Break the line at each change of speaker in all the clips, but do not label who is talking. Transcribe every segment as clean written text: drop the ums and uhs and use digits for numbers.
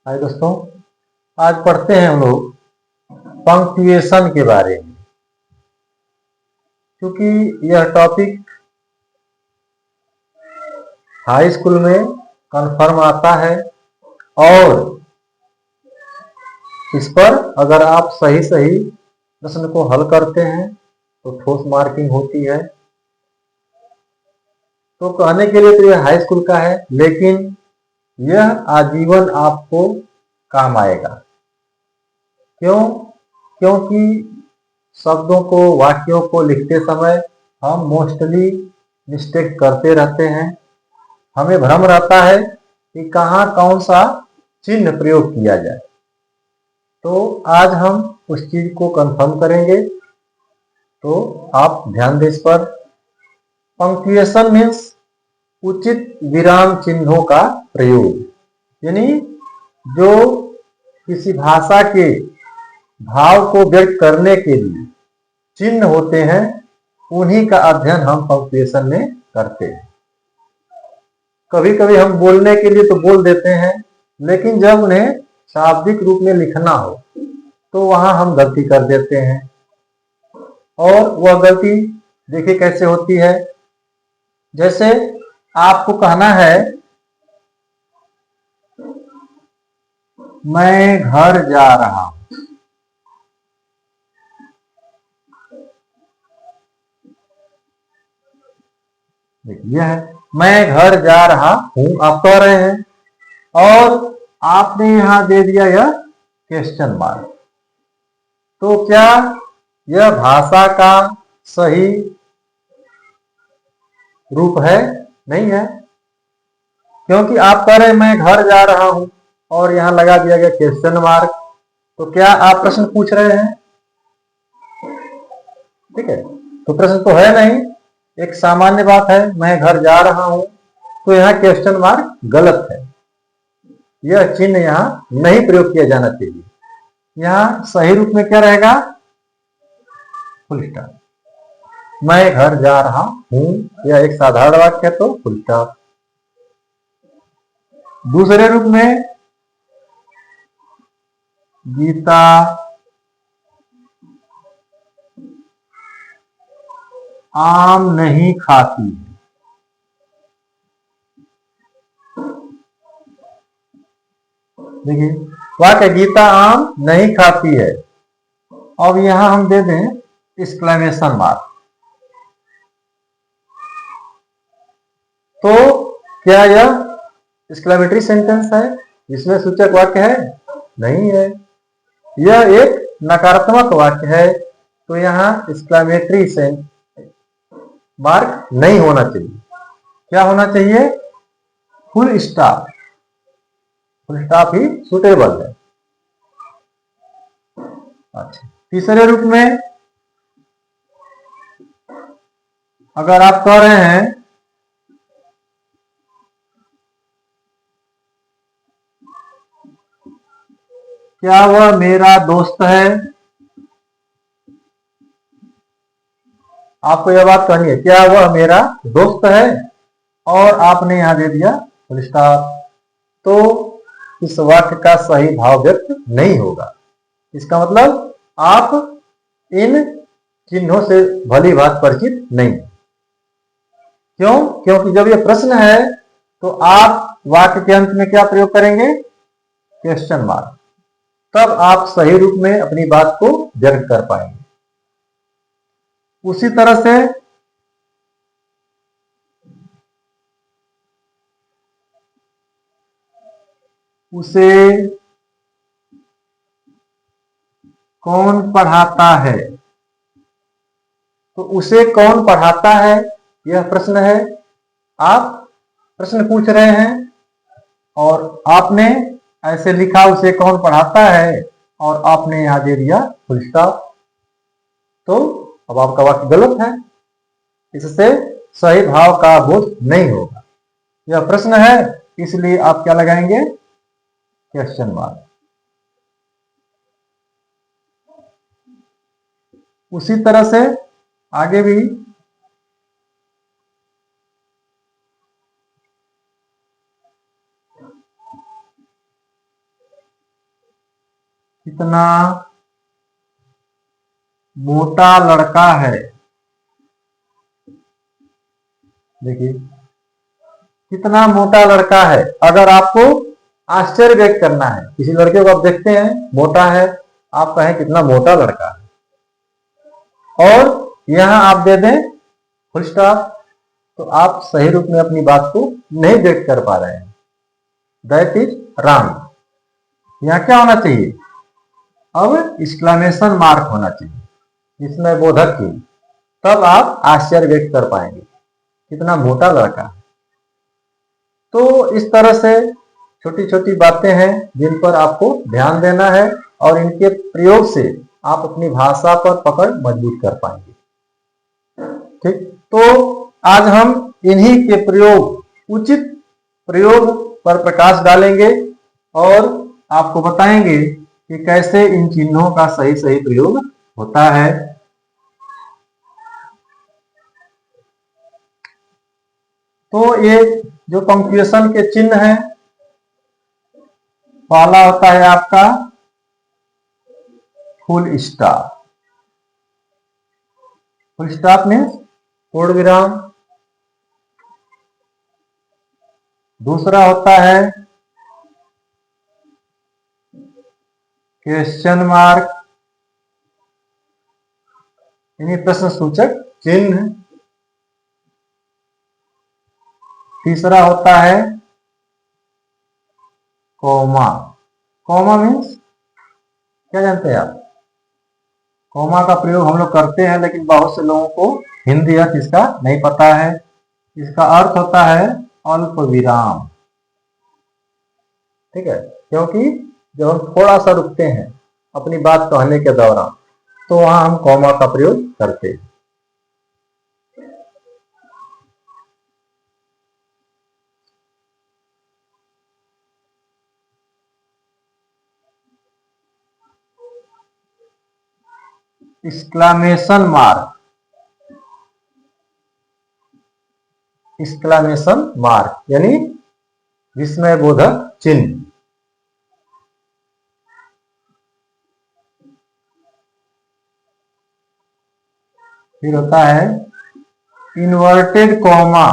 हाय दोस्तों, आज पढ़ते हैं हम लोग पंक्चुएशन के बारे में। क्योंकि यह टॉपिक हाई स्कूल में कंफर्म आता है और इस पर अगर आप सही सही प्रश्न को हल करते हैं तो ठोस मार्किंग होती है। तो कहने के लिए तो यह हाई स्कूल का है, लेकिन यह आजीवन आपको काम आएगा। क्यों? क्योंकि शब्दों को, वाक्यों को लिखते समय हम मोस्टली मिस्टेक करते रहते हैं। हमें भ्रम रहता है कि कहाँ कौन सा चिन्ह प्रयोग किया जाए। तो आज हम उस चीज को कंफर्म करेंगे, तो आप ध्यान दें इस पर। पंक्चुएशन मीन्स उचित विराम चिन्हों का प्रयोग, यानी जो किसी भाषा के भाव को व्यक्त करने के लिए चिन्ह होते हैं, उन्हीं का अध्ययन हम पंक्चुएशन में करते हैं। कभी कभी हम बोलने के लिए तो बोल देते हैं, लेकिन जब उन्हें शाब्दिक रूप में लिखना हो तो वहां हम गलती कर देते हैं। और वह गलती देखिए कैसे होती है। जैसे आपको कहना है मैं घर जा रहा हूं। देखिए है मैं घर जा रहा हूं, आप कह रहे हैं और आपने यहां दे दिया यह क्वेश्चन मार्क। तो क्या यह भाषा का सही रूप है? नहीं है, क्योंकि आप कह रहे हैं मैं घर जा रहा हूं और यहां लगा दिया गया क्वेश्चन मार्क। तो क्या आप प्रश्न पूछ रहे हैं? ठीक है, तो प्रश्न तो है नहीं, एक सामान्य बात है मैं घर जा रहा हूं, तो यहां क्वेश्चन मार्क गलत है। यह चिन्ह यहां नहीं प्रयोग किया जाना चाहिए। यहां सही रूप में क्या रहेगा? Full stop. मैं घर जा रहा हूं, यह एक साधारण वाक्य है, तो फुल स्टॉप। दूसरे रूप में गीता आम नहीं खाती है। देखिए वाक्य गीता आम नहीं खाती है। अब यहां हम दे दें एक्सक्लेमेशन मार्क। तो क्या यह एक्सक्लेमेटरी सेंटेंस है? इसमें सूचक वाक्य है? नहीं है, यह एक नकारात्मक वाक्य है। तो यहां एक्सक्लेमेटरी मार्क नहीं होना चाहिए। क्या होना चाहिए? Full stop. फुल स्टॉप ही सुटेबल है। अच्छा, तीसरे रूप में अगर आप कह रहे हैं क्या वह मेरा दोस्त है, आपको यह बात कहनी है क्या वह मेरा दोस्त है, और आपने यहां दे दिया फुल स्टॉप, तो इस वाक्य का सही भाव व्यक्त नहीं होगा। इसका मतलब आप इन चिन्हों से भली बात परिचित नहीं। क्यों? क्योंकि जब यह प्रश्न है तो आप वाक्य के अंत में क्या प्रयोग करेंगे? Question mark. तब आप सही रूप में अपनी बात को व्यक्त कर पाएंगे। उसी तरह से उसे कौन पढ़ाता है, तो उसे कौन पढ़ाता है यह प्रश्न है। आप प्रश्न पूछ रहे हैं और आपने ऐसे लिखा उसे कौन पढ़ाता है और आपने यहां दे दिया फुल स्टॉप, तो अब आपका वाक्य गलत है। इससे सही भाव का बोध नहीं होगा। यह प्रश्न है, इसलिए आप क्या लगाएंगे? Question mark. उसी तरह से आगे भी कितना मोटा लड़का है। देखिए, कितना मोटा लड़का है। अगर आपको आश्चर्य व्यक्त करना है, किसी लड़के को आप देखते हैं मोटा है, आप कहें कितना मोटा लड़का है, और यहां आप दे दें फुल स्टॉप, तो आप सही रूप में अपनी बात को नहीं व्यक्त कर पा रहे हैं। That is wrong. यहां क्या होना चाहिए? अब एक्सक्लेमेशन मार्क होना चाहिए, इसमें बोधक की, तब आप आश्चर्य व्यक्त कर पाएंगे, कितना मोटा लड़का है। तो इस तरह से छोटी छोटी बातें हैं जिन पर आपको ध्यान देना है, और इनके प्रयोग से आप अपनी भाषा पर पकड़ मजबूत कर पाएंगे। ठीक, तो आज हम इन्हीं के प्रयोग, उचित प्रयोग पर प्रकाश डालेंगे और आपको बताएंगे कि कैसे इन चिन्हों का सही सही प्रयोग होता है। तो ये जो पंक्चुएशन के चिन्ह हैं, पहला होता है आपका full stop. Full stop means पूर्ण विराम। दूसरा होता है क्वेश्चन मार्क, यानी प्रश्न सूचक चिन्ह। तीसरा होता है कॉमा। कॉमा मीन्स क्या जानते हैं आप? कॉमा का प्रयोग हम लोग करते हैं, लेकिन बहुत से लोगों को हिंदी अर्थ इसका नहीं पता है। इसका अर्थ होता है अल्प विराम। ठीक है, क्योंकि जब हम थोड़ा सा रुकते हैं अपनी बात कहने के दौरान, तो वहां हम कॉमा का प्रयोग करते हैं। एक्सक्लेमेशन मार्क, एक्सक्लेमेशन मार्क यानी विस्मय बोधक चिन्ह। फिर होता है इन्वर्टेड कॉमा।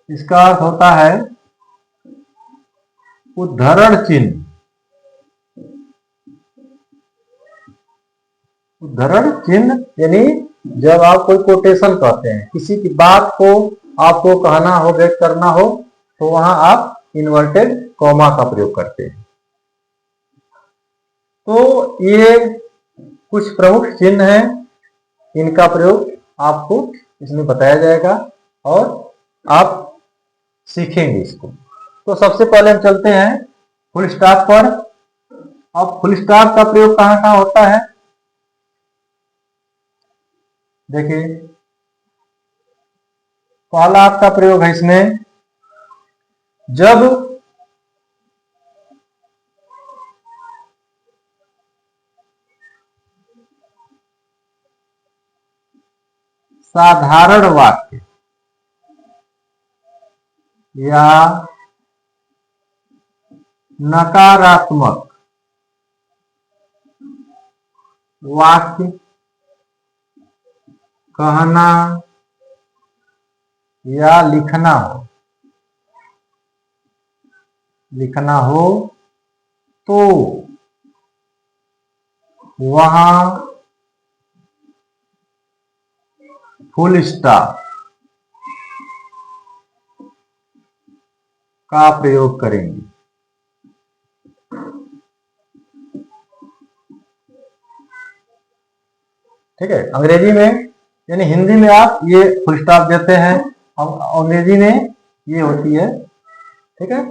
इसका अर्थ होता है उद्धरण चिन्ह। उद्धरण चिन्ह यानी जब आप कोई कोटेशन कहते हैं, किसी की बात को आपको कहना हो, व्यक्त करना हो, तो वहां आप इन्वर्टेड कॉमा का प्रयोग करते हैं। तो ये कुछ प्रमुख चिन्ह हैं, इनका प्रयोग आपको इसमें बताया जाएगा और आप सीखेंगे इसको। तो सबसे पहले हम चलते हैं फुल स्टॉप पर। अब फुल स्टॉप का प्रयोग कहां कहां होता है? देखिए, पहला आपका प्रयोग है इसमें जब साधारण वाक्य या नकारात्मक वाक्य कहना या लिखना हो तो वहां फुल स्टॉप का प्रयोग करेंगे। ठीक है, अंग्रेजी में यानी हिंदी में आप ये फुल स्टॉप देते हैं, अब अंग्रेजी में ये होती है, ठीक है,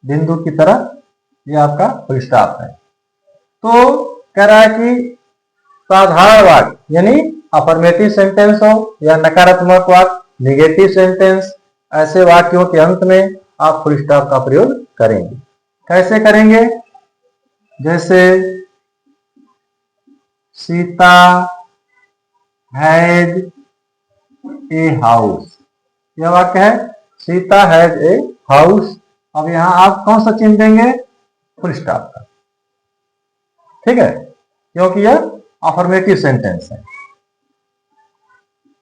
बिंदु की तरह, ये आपका फुल स्टॉप है। तो कह रहा है कि साधारण वाक्य यानी अफर्मेटिव सेंटेंस हो या नकारात्मक वाक्य, निगेटिव सेंटेंस, ऐसे वाक्यों के अंत में आप फुल स्टॉप का प्रयोग करेंगे। कैसे करेंगे? जैसे सीता हैज ए हाउस, यह वाक्य है, सीता हैज ए हाउस। अब यहां आप कौन सा चिन्ह देंगे? फुल स्टॉप का। ठीक है, क्योंकि यह अफर्मेटिव सेंटेंस है।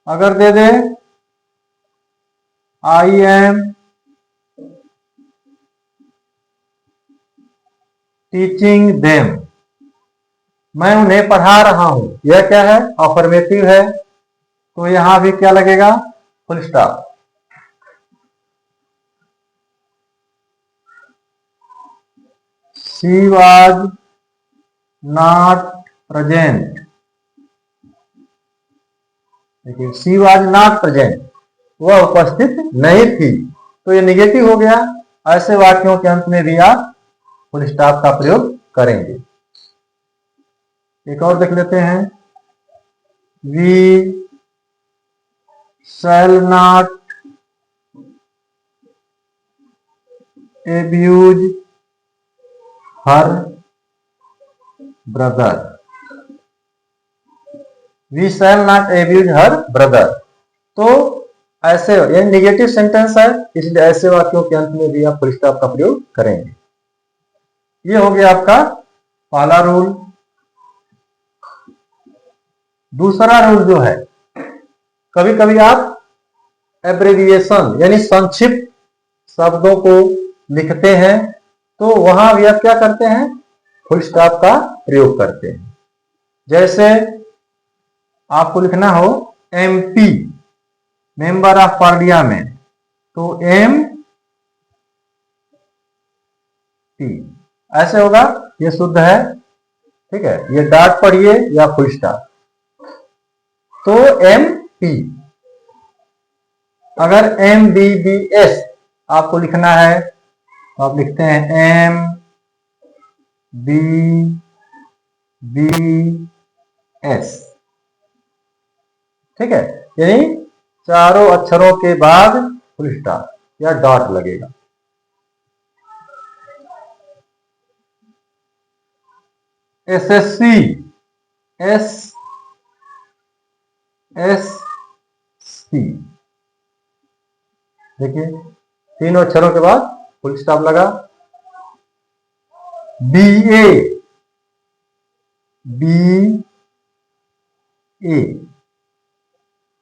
अगर दे दे आई एम टीचिंग देम, मैं उन्हें पढ़ा रहा हूं, यह क्या है? अफर्मेटिव है, तो यहां भी क्या लगेगा? Full stop. She was not present, देखिए शी वाज नॉट प्रेजेंट, वह उपस्थित नहीं थी, तो ये निगेटिव हो गया। ऐसे वाक्यों के अंत में भी आप फुल स्टॉप का प्रयोग करेंगे। एक और देख लेते हैं, we shall not abuse her brother, we shall not abuse her brother। तो ऐसे, यानी निगेटिव सेंटेंस है, इसलिए ऐसे वाक्यों के अंत में भी आप फुल स्टॉप का प्रयोग करेंगे। ये हो गया आपका पहला रूल। दूसरा रूल जो है, कभी कभी आप एब्रेविएशन यानी संक्षिप्त शब्दों को लिखते हैं, तो वहां भी आप क्या करते हैं? फुल स्टॉप का प्रयोग करते हैं। जैसे आपको लिखना हो MP मेंबर ऑफ पार्लियामेंट, तो MP ऐसे होगा, ये शुद्ध है। ठीक है, ये डॉट पढ़िए या फुल स्टॉप, तो MP। अगर MBBS आपको लिखना है, तो आप लिखते हैं MBBS। ठीक है, यानी चारों अक्षरों के बाद फुल स्टॉप या डॉट लगेगा। SSC SSC, देखिए तीनों अक्षरों के बाद फुल स्टॉप लगा। BA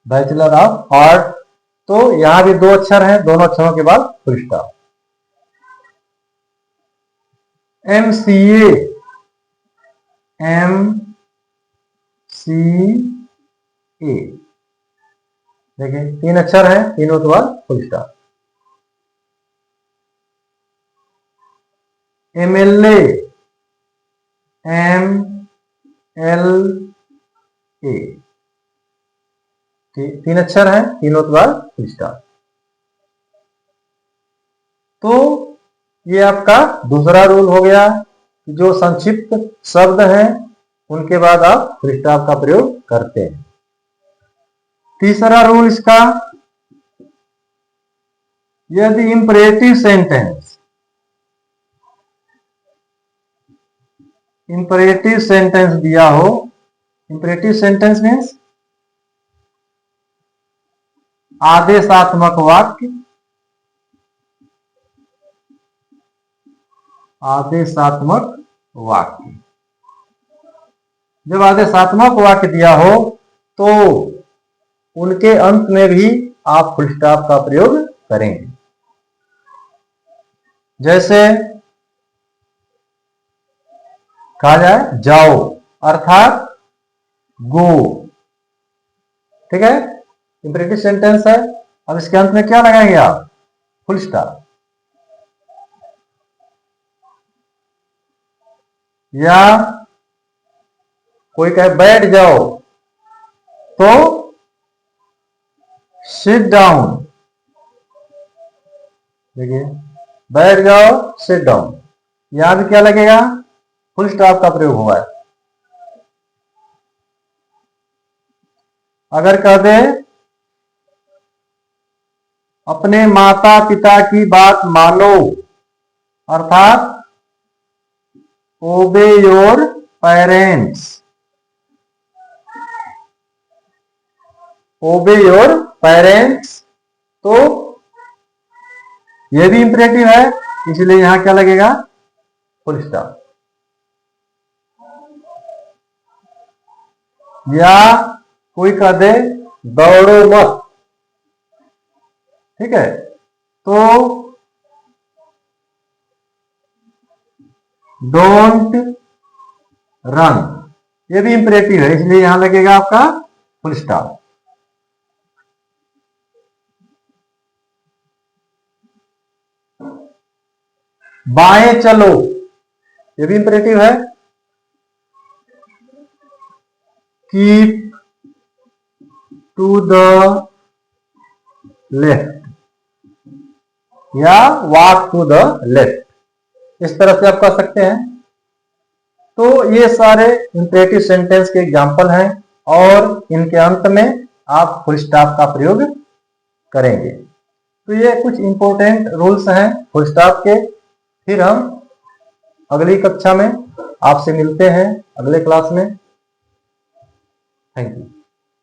बैचलर ऑफ आर्ट, तो यहां भी दो अक्षर हैं, दोनों अक्षरों के बाद फुल स्टॉप। MCA देखिए तीन अक्षर हैं, तीनों के बाद फुल स्टॉप। MLA तीन अक्षर हैं, तीनों के बाद फुल स्टॉप। तो ये आपका दूसरा रूल हो गया, जो संक्षिप्त शब्द हैं उनके बाद आप फुल स्टॉप का प्रयोग करते हैं। तीसरा रूल इसका, यदि इंपरेटिव सेंटेंस दिया हो, इंपरेटिव सेंटेंस मीन्स आदेशात्मक वाक्य, आदेशात्मक वाक्य। जब आदेशात्मक वाक्य दिया हो तो उनके अंत में भी आप फुल स्टॉप का प्रयोग करेंगे। जैसे कहा जाए जाओ, अर्थात गो। ठीक है, इंपरेटिव सेंटेंस है, अब इसके अंत में क्या लगाएंगे आप? Full stop. या कोई कहे बैठ जाओ, तो सिट डाउन, देखिए बैठ जाओ सिट डाउन, यहां भी क्या लगेगा? फुल स्टॉप का प्रयोग हुआ है। अगर कह दे अपने माता पिता की बात मानो, अर्थात ओबे योर पेरेंट्स, ओबे योर पेरेंट्स, तो यह भी इंपरेटिव है, इसलिए यहां क्या लगेगा? Full stop. या कोई कह दे दौड़ो मत, ठीक है, तो डोंट रन, ये भी इंपरेटिव है, इसलिए यहां लगेगा आपका फुल स्टॉप। बाएं चलो, ये भी इंपरेटिव है। कीप टू द लेफ्ट या वॉक टू द लेफ्ट, इस तरह से आप कह सकते हैं। तो ये सारे इंपरेटिव सेंटेंस के एग्जाम्पल हैं और इनके अंत में आप फुल स्टॉप का प्रयोग करेंगे। तो ये कुछ इंपॉर्टेंट रूल्स हैं फुल स्टॉप के। फिर हम अगली कक्षा में आपसे मिलते हैं, अगले क्लास में। Thank you.